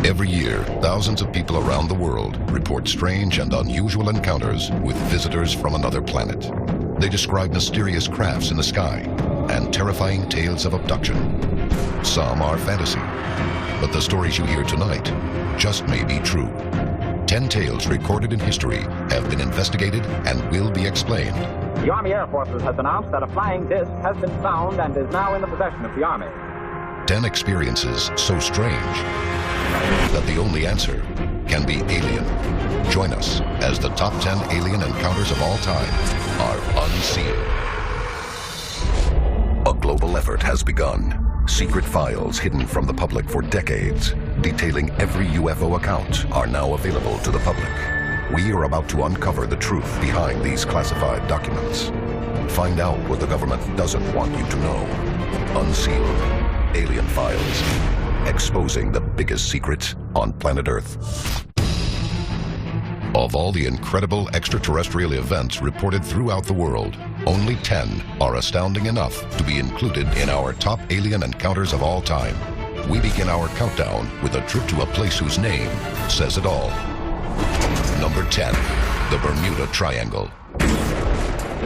Every year, thousands of people around the world report strange and unusual encounters with visitors from another planet. They describe mysterious crafts in the sky and terrifying tales of abduction. Some are fantasy, but the stories you hear tonight just may be true. 10 tales recorded in history have been investigated and will be explained. The Army Air Forces has announced that a flying disc has been found and is now in the possession of the Army. 10 experiences so strange that the only answer can be alien. Join us as the top 10 alien encounters of all time are unsealed. A global effort has begun. Secret files hidden from the public for decades, detailing every UFO account, are now available to the public. We are about to uncover the truth behind these classified documents. Find out what the government doesn't want you to know. Unsealed. Alien Files. Exposing the biggest secrets on planet Earth. Of all the incredible extraterrestrial events reported throughout the world, only 10 are astounding enough to be included in our top alien encounters of all time. We begin our countdown with a trip to a place whose name says it all. Number 10, the Bermuda Triangle.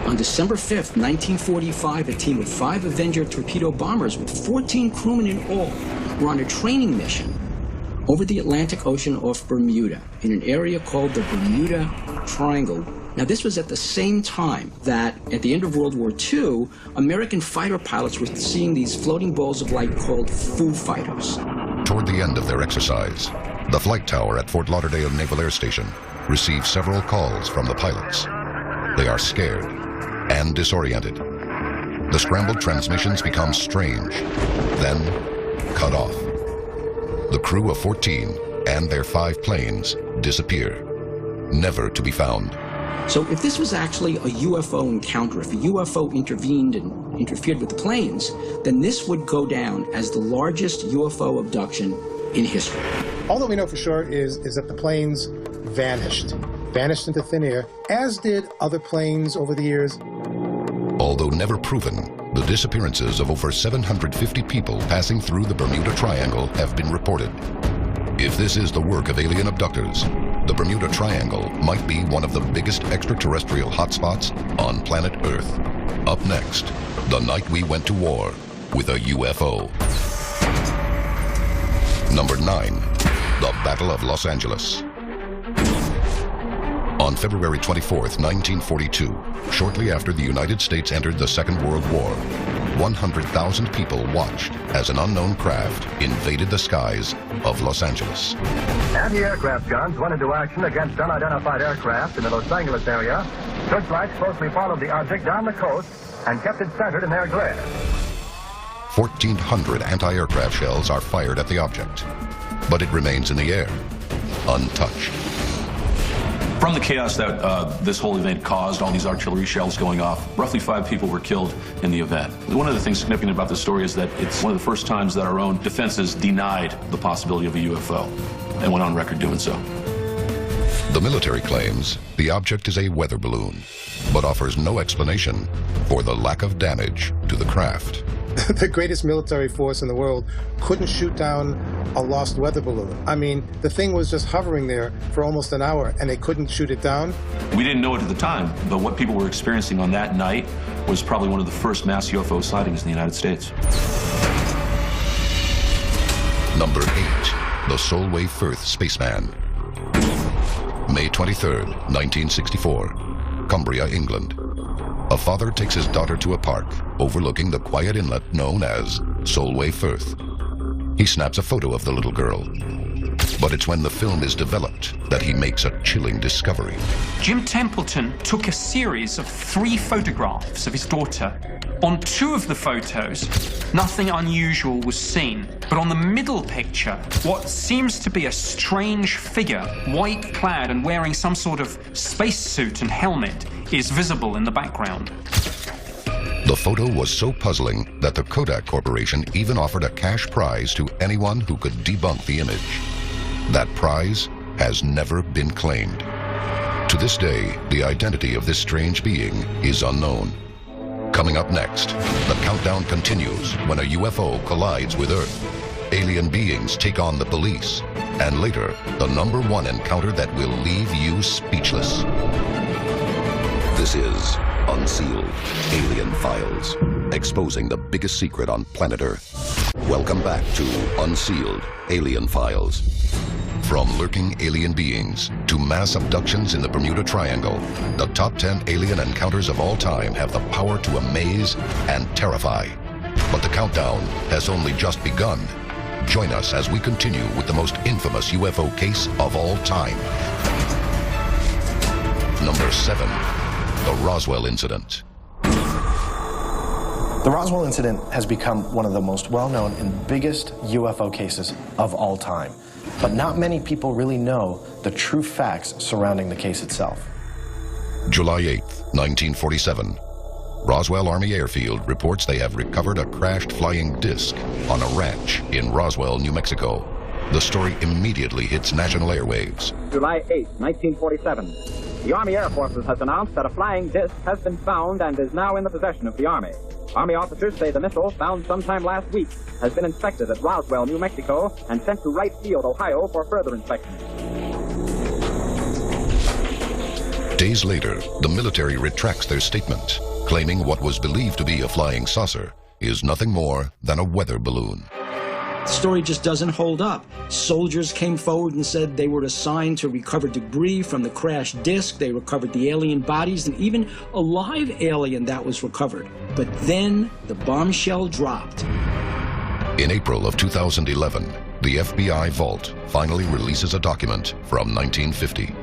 On December 5th, 1945, a team of 5 Avenger torpedo bombers with 14 crewmen in all were on a training mission over the Atlantic Ocean off Bermuda in an area called the Bermuda Triangle. Now, this was at the same time that, at the end of World War II, American fighter pilots were seeing these floating balls of light called Foo Fighters. Toward the end of their exercise, the flight tower at Fort Lauderdale Naval Air Station received several calls from the pilots. They are scared and disoriented. The scrambled transmissions become strange, then cut off. The crew of 14 and their 5 planes disappear, never to be found. So if this was actually a UFO encounter, if a UFO intervened and interfered with the planes, then this would go down as the largest UFO abduction in history. All that we know for sure is that the planes vanished into thin air, as did other planes over the years. Although never proven, the disappearances of over 750 people passing through the Bermuda Triangle have been reported. If this is the work of alien abductors, the Bermuda Triangle might be one of the biggest extraterrestrial hotspots on planet Earth. Up next, the night we went to war with a UFO. Number 9, the Battle of Los Angeles. On February 24th, 1942, shortly after the United States entered the Second World War, 100,000 people watched as an unknown craft invaded the skies of Los Angeles. Anti-aircraft guns went into action against unidentified aircraft in the Los Angeles area. Searchlights closely followed the object down the coast and kept it centered in their glare. 1,400 anti-aircraft shells are fired at the object, but it remains in the air, untouched. From the chaos that this whole event caused, all these artillery shells going off, roughly 5 people were killed in the event. One of the things significant about this story is that it's one of the first times that our own defenses denied the possibility of a UFO and went on record doing so. The military claims the object is a weather balloon, but offers no explanation for the lack of damage to the craft. The greatest military force in the world couldn't shoot down a lost weather balloon. I mean, the thing was just hovering there for almost an hour, and they couldn't shoot it down. We didn't know it at the time, but what people were experiencing on that night was probably one of the first mass UFO sightings in the United States. Number 8, the Solway Firth Spaceman. May 23rd, 1964, Cumbria, England. A father takes his daughter to a park overlooking the quiet inlet known as Solway Firth. He snaps a photo of the little girl, but it's when the film is developed that he makes a chilling discovery. Jim Templeton took a series of 3 photographs of his daughter. On 2 of the photos, nothing unusual was seen, but on the middle picture, what seems to be a strange figure, white-clad and wearing some sort of spacesuit and helmet, is visible in the background. The photo was so puzzling that the Kodak Corporation even offered a cash prize to anyone who could debunk the image. That prize has never been claimed. To this day, the identity of this strange being is unknown. Coming up next, the countdown continues when a UFO collides with Earth. alien beings take on the police, and later, the #1 encounter that will leave you speechless. This is Unsealed Alien Files, exposing the biggest secret on planet Earth. Welcome back to Unsealed Alien Files. From lurking alien beings to mass abductions in the Bermuda Triangle, the top 10 alien encounters of all time have the power to amaze and terrify. But the countdown has only just begun. Join us as we continue with the most infamous UFO case of all time. Number 7, the Roswell Incident. The Roswell incident has become one of the most well-known and biggest UFO cases of all time. But not many people really know the true facts surrounding the case itself. July 8th, 1947. Roswell Army Airfield reports they have recovered a crashed flying disc on a ranch in Roswell, New Mexico. The story immediately hits national airwaves. July 8, 1947. The Army Air Forces has announced that a flying disc has been found and is now in the possession of the Army. Army officers say the missile, found sometime last week, has been inspected at Roswell, New Mexico, and sent to Wright Field, Ohio, for further inspection. Days later, the military retracts their statement, claiming what was believed to be a flying saucer is nothing more than a weather balloon. The story just doesn't hold up. Soldiers came forward and said they were assigned to recover debris from the crashed disc. They recovered the alien bodies and even a live alien that was recovered. But then the bombshell dropped. In April of 2011, the FBI Vault finally releases a document from 1950.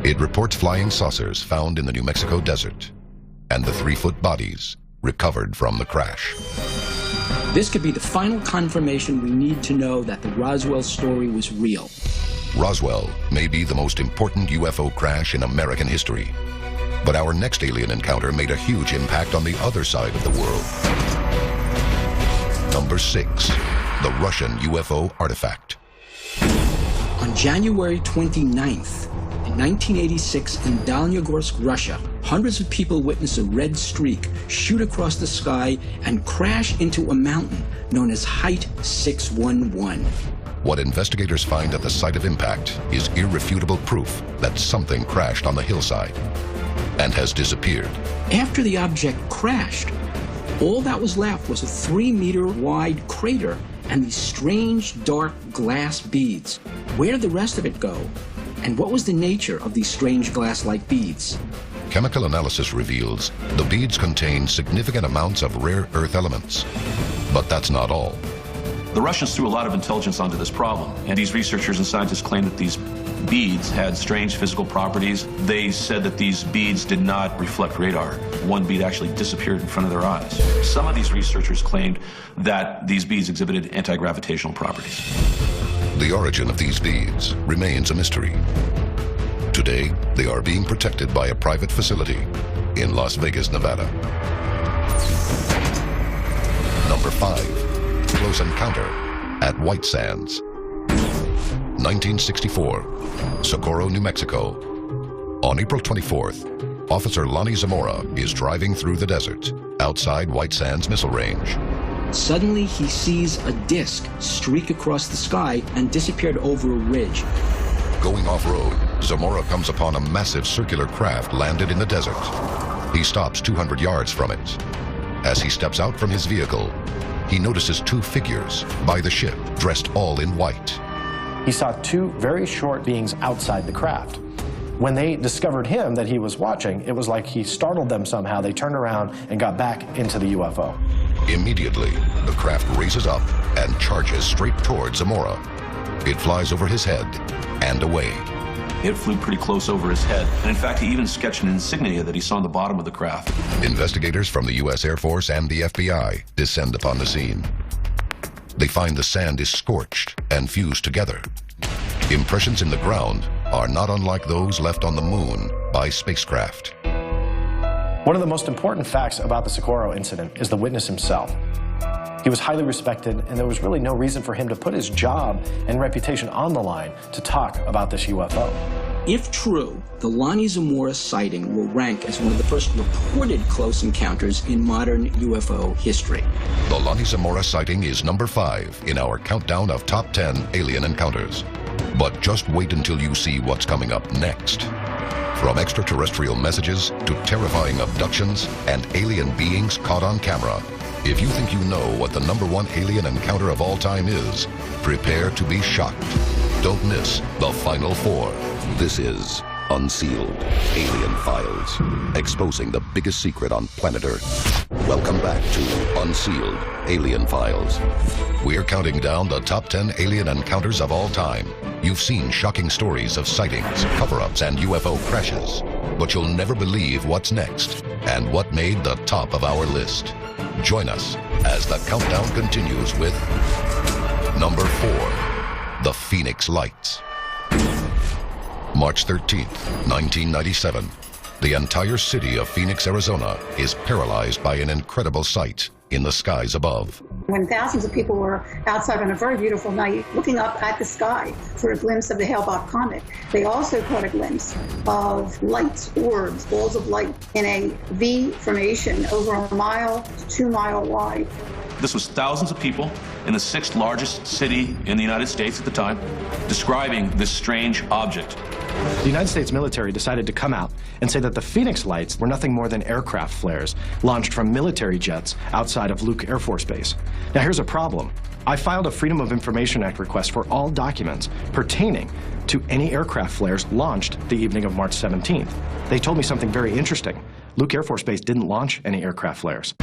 It reports flying saucers found in the New Mexico desert and the 3-foot bodies recovered from the crash. This could be the final confirmation we need to know that the Roswell story was real. Roswell may be the most important UFO crash in American history. But our next alien encounter made a huge impact on the other side of the world. Number 6, the Russian UFO artifact. On January 29th, in 1986, in Daliogorsk, Russia, hundreds of people witnessed a red streak shoot across the sky and crash into a mountain known as Height 611. What investigators find at the site of impact is irrefutable proof that something crashed on the hillside and has disappeared. After the object crashed, all that was left was a 3-meter-wide crater and these strange, dark glass beads. Where did the rest of it go? And what was the nature of these strange glass-like beads? Chemical analysis reveals the beads contain significant amounts of rare earth elements. But that's not all. The Russians threw a lot of intelligence onto this problem, and these researchers and scientists claim that these beads had strange physical properties. They said that these beads did not reflect radar. One bead actually disappeared in front of their eyes. Some of these researchers claimed that these beads exhibited anti-gravitational properties. The origin of these beads remains a mystery. Today, they are being protected by a private facility in Las Vegas, Nevada. Number 5, close encounter at White Sands. 1964, Socorro, New Mexico. On April 24th, Officer Lonnie Zamora is driving through the desert outside White Sands Missile Range. Suddenly, he sees a disc streak across the sky and disappeared over a ridge. Going off-road, Zamora comes upon a massive circular craft landed in the desert. He stops 200 yards from it. As he steps out from his vehicle, he notices 2 figures by the ship, dressed all in white. He saw 2 very short beings outside the craft. When they discovered him that he was watching, it was like he startled them somehow. They turned around and got back into the UFO. Immediately, the craft raises up and charges straight towards Zamora. It flies over his head and away. It flew pretty close over his head, and in fact, he even sketched an insignia that he saw on the bottom of the craft. Investigators from the U.S. Air Force and the FBI descend upon the scene. They find the sand is scorched and fused together. Impressions in the ground are not unlike those left on the moon by spacecraft. One of the most important facts about the Socorro incident is the witness himself. He was highly respected, and there was really no reason for him to put his job and reputation on the line to talk about this UFO. If true, the Lonnie Zamora sighting will rank as one of the first reported close encounters in modern UFO history. The Lonnie Zamora sighting is number 5 in our countdown of top 10 alien encounters. But just wait until you see what's coming up next. From extraterrestrial messages to terrifying abductions and alien beings caught on camera, if you think you know what the number 1 alien encounter of all time is, prepare to be shocked. Don't miss the final 4. This is Unsealed Alien Files, exposing the biggest secret on planet Earth. Welcome back to Unsealed Alien Files. We're counting down the top 10 alien encounters of all time. You've seen shocking stories of sightings, cover-ups, and UFO crashes, but you'll never believe what's next and what made the top of our list. Join us as the countdown continues with number 4, the Phoenix Lights. March 13th, 1997. The entire city of Phoenix, Arizona is paralyzed by an incredible sight in the skies above. When thousands of people were outside on a very beautiful night looking up at the sky for a glimpse of the Hale-Bopp comet, they also caught a glimpse of lights, orbs, balls of light in a V formation over a mile to 2 mile wide. This was thousands of people in the 6th largest city in the United States at the time, describing this strange object. The United States military decided to come out and say that the Phoenix Lights were nothing more than aircraft flares launched from military jets outside of Luke Air Force Base. Now here's a problem. I filed a Freedom of Information Act request for all documents pertaining to any aircraft flares launched the evening of March 17th. They told me something very interesting. Luke Air Force Base didn't launch any aircraft flares.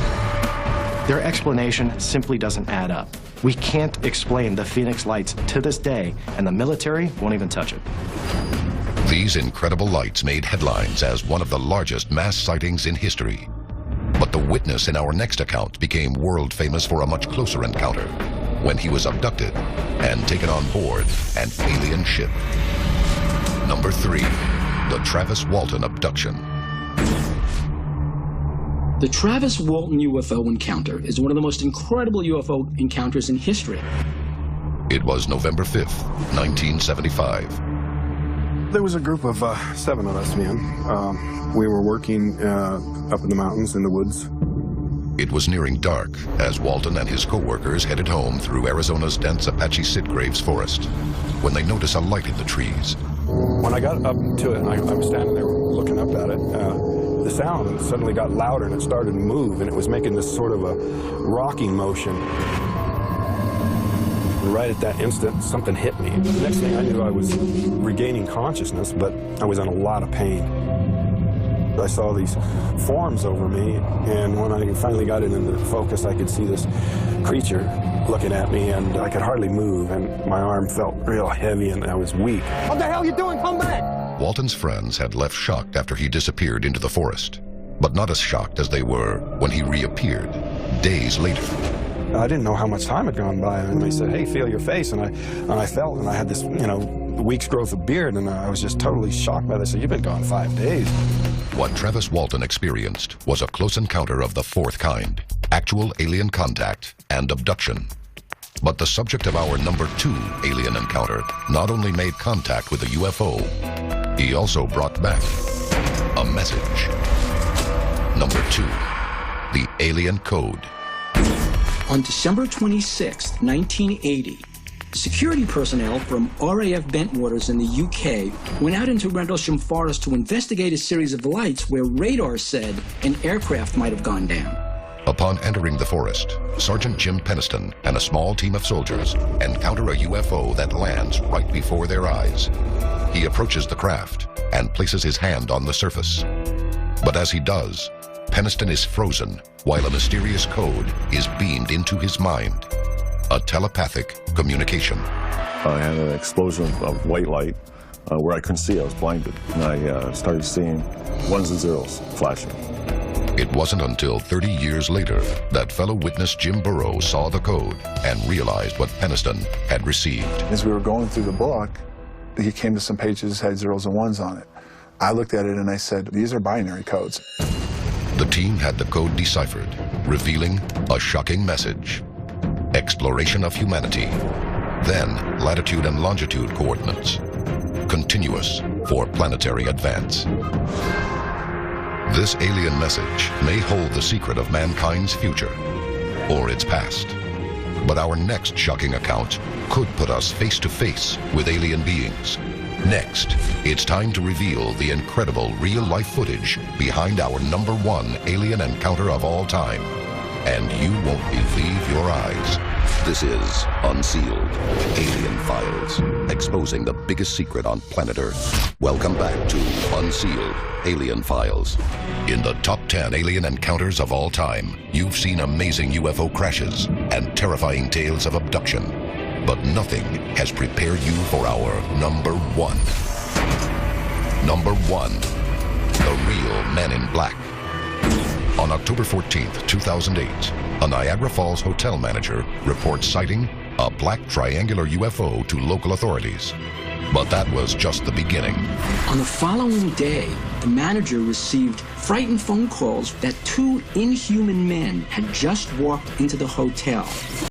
Their explanation simply doesn't add up. We can't explain the Phoenix Lights to this day, and the military won't even touch it. These incredible lights made headlines as one of the largest mass sightings in history. But the witness in our next account became world famous for a much closer encounter when he was abducted and taken on board an alien ship. Number 3, the Travis Walton abduction. The Travis Walton UFO encounter is one of the most incredible UFO encounters in history. It was November 5th, 1975. There was a group of 7 of us men. We were working up in the mountains in the woods. It was nearing dark as Walton and his co-workers headed home through Arizona's dense Apache sitgraves forest when they noticed a light in the trees. When I got up to it, and I was standing there looking up at it, the sound suddenly got louder and it started to move, and it was making this sort of a rocking motion. Right at that instant, something hit me. The next thing I knew, I was regaining consciousness, but I was in a lot of pain. I saw these forms over me, and when I finally got it into focus, I could see this creature looking at me, and I could hardly move, and my arm felt real heavy, and I was weak. What the hell are you doing? Come back! Walton's friends had left shocked after he disappeared into the forest, but not as shocked as they were when he reappeared days later. I didn't know how much time had gone by, and they said, hey, feel your face, and I felt, and I had this, week's growth of beard, and I was just totally shocked by this. They said, you've been gone 5 days. What Travis Walton experienced was a close encounter of the 4th kind, actual alien contact and abduction. But the subject of our number 2 alien encounter not only made contact with a UFO, he also brought back a message. Number 2, the alien code. On December 26, 1980, security personnel from RAF Bentwaters in the UK went out into Rendlesham Forest to investigate a series of lights where radar said an aircraft might have gone down. Upon entering the forest, Sergeant Jim Peniston and a small team of soldiers encounter a UFO that lands right before their eyes. He approaches the craft and places his hand on the surface. But as he does, Peniston is frozen while a mysterious code is beamed into his mind. A telepathic communication. I had an explosion of white light where I couldn't see. I was blinded. And I started seeing 1s and 0s flashing. It wasn't until 30 years later that fellow witness Jim Burrow saw the code and realized what Peniston had received. As we were going through the book, he came to some pages that had 0s and 1s on it. I looked at it and I said, these are binary codes. The team had the code deciphered, revealing a shocking message. Exploration of humanity. Then latitude and longitude coordinates. Continuous for planetary advance. This alien message may hold the secret of mankind's future or its past. But our next shocking account could put us face to face with alien beings. Next, it's time to reveal the incredible real-life footage behind our #1 alien encounter of all time. And you won't believe your eyes. This is Unsealed, Alien Files, exposing the biggest secret on planet Earth. Welcome back to Unsealed, Alien Files. In the top 10 alien encounters of all time, you've seen amazing UFO crashes and terrifying tales of abduction. But nothing has prepared you for our #1. #1, the real Men in Black. On October 14th, 2008, a Niagara Falls hotel manager reports sighting a black triangular UFO to local authorities. But that was just the beginning. On the following day, the manager received frightened phone calls that 2 inhuman men had just walked into the hotel.